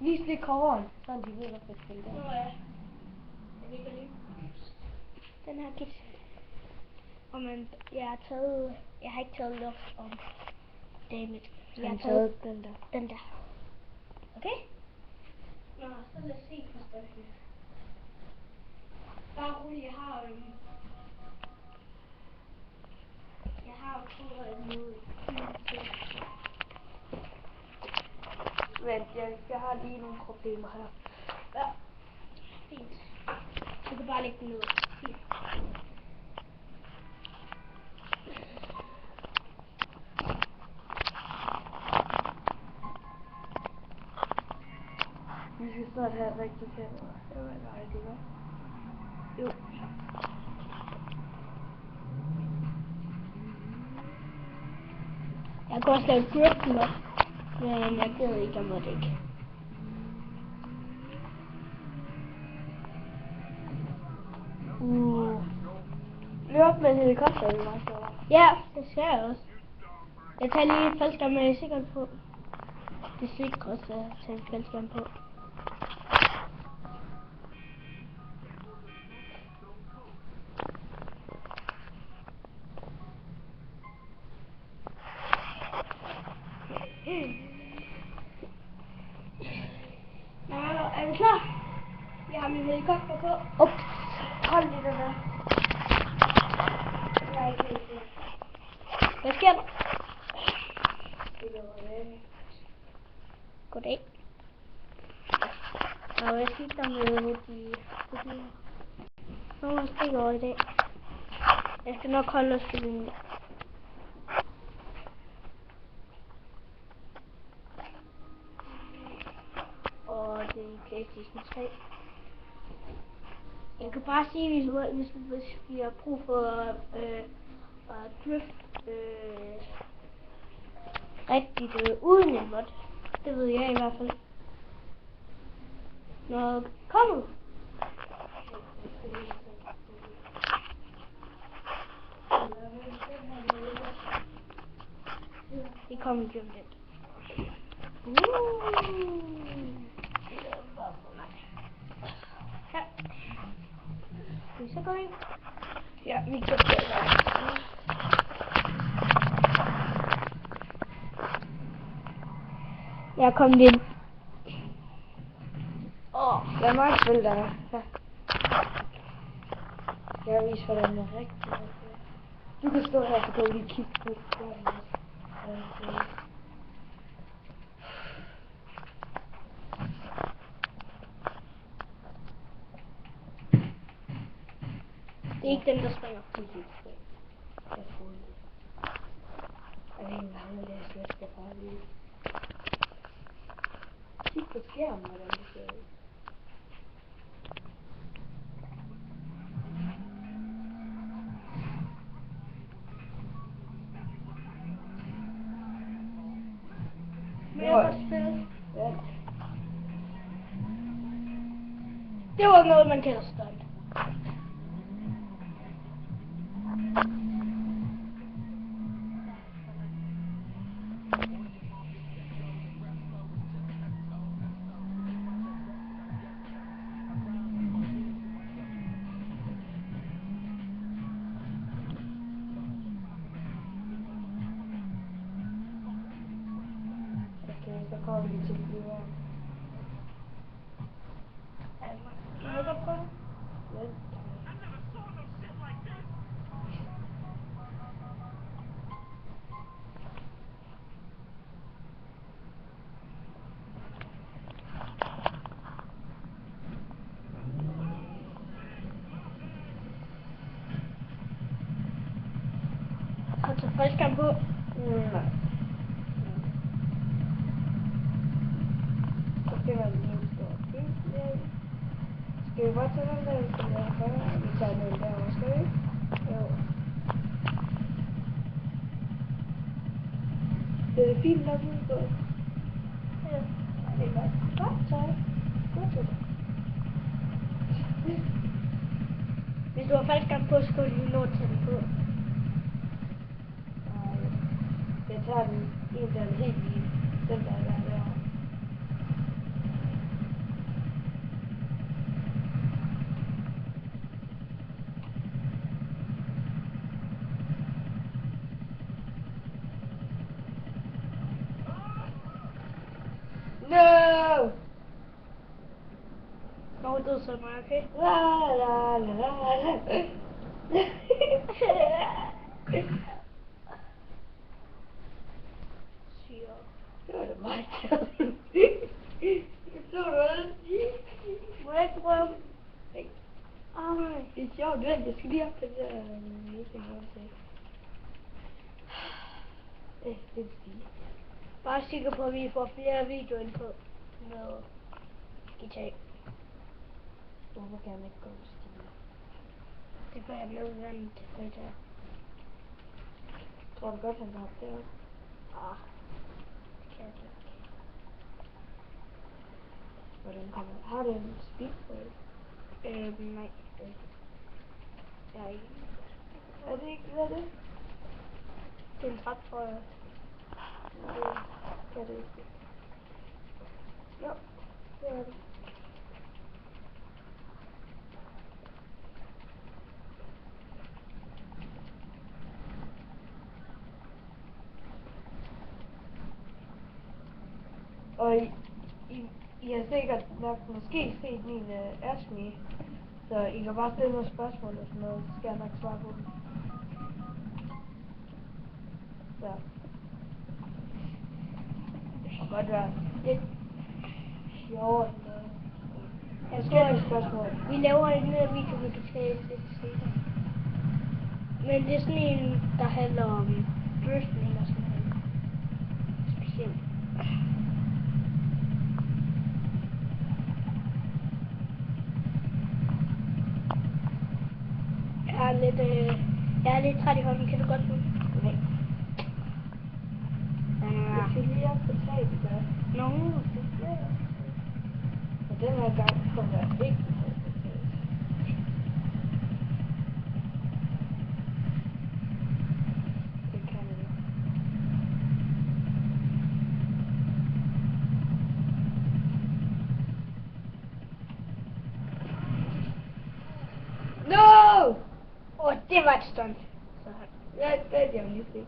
vis lige coveren, sådan de ved, hvad for et spil det er. Nå ja. Jeg ved lige. Den her kit. Og man, jeg har ikke taget luft om David. Jeg har taget den der. Den der. Okay? Nå, så lad os se på støtten. Bare roligt, jeg har kodet mod Vent, jeg har lige nogle problemer her. Ja, fint. Du kan bare lægge den ned. Fint. Vi skal snart have et rigtigt kamera. Det var dejligt, hva'? Jo. Jeg kan også lave drift op, men jeg gider ikke, jeg måtte ikke. Løb med en helikopter, det er meget sjovt. Ja, det skal jeg også. Jeg tager lige et faldskærm med sikkert på. Det er sikkert også at tage et faldskærm på. Nå, er vi klar? Jeg har min helikopter på. Ups, hold lige det der. Jeg er ikke helt sikker. Hvad sker der? Goddag. Og jeg skifter med de her. Nogle stikker i dag. Jeg skal nok holde os til den. Og det er PlayStation 3. Jeg kan bare sige, hvis vi har brug for drift rigtigt uden en mod. Det ved jeg i hvert fald. Nå, kom nu. Det kommer lige om lidt. Ja. Skal vi så gå ind? Ja, vi kan gøre det. Jeg er kommet ind. Der er meget spil der. Ja. Jeg vil vise, hvordan det er rigtigt. Du kan stå her, så kan du lige kigge på skærmen også. Det er ikke den, der springer. Jeg troede det. Jeg ved ikke engang, hvad jeg skal bare lige. Kig på skærmen, hvordan det ser ud. Men jeg godt spille. Ja. Det var noget, man kalder stunt. Okay, så kommer vi til flyveren. Må jeg godt prøve? Vent. Har du taget faldskærm på? Nej. Så skal man lige en stor bil. Skal vi bare tage den der, som jeg har? Vi tager den der, skal vi? Jo. Det er fint nok udgået. Ja. Det er godt. Godt, så. Godt så. Hvis du har faldskærm på, så skal du lige nå at tage den på. Nej. Jeg tager den en der er helt lige. Den der derovre. død som mig, okay? La la la la la. Syre. Det var da meget sjovt. Det så du også. Må jeg ikke prøve? Nej. Ej. Det er sjovt, vent, jeg skal lige op til det der meeting også. Det er fint. Bare sikker på, at vi får flere videoer ind på med GTA. Hvorfor kan jeg ikke gå til Stine? Det får jeg nødvendigt til fredag. Tror du godt, han har det også? Ah, det kan jeg ikke. Hvordan kommer det? Har du en speedboat? Nej. Jeg er ikke. Er det ikke, hvad er det? Det er en ret for... Det kan det ikke. Jo, det er det. Og I har sikkert nok måske set min Ask Me, så I kan bare stille nogle spørgsmål og sådan noget, så skal jeg nok svare på dem. Så. Det kan godt være lidt sjovt end noget. Jeg Så tror, skal at spørgsmål. vi laver en video med GTA lidt senere. Men det er sådan en, der handler om drifting og sådan noget. Specielt. Jeg er lidt træt i hånden, kan du godt lide? Nej. Ja. Jeg skal lige op på 3, det gør. Nå, Og den her gang kommer jeg ikke på 3. Det kan jeg ikke. No! det var et stunt. Så Ja, det er jeg lige se.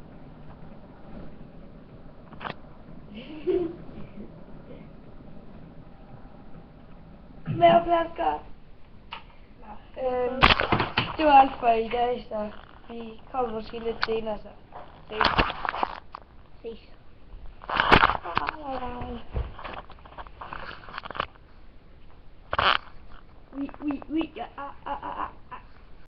Mere flasker. Det var alt for i dag, så vi kommer måske lidt senere, så ses. ses. Bye. Oui, ja,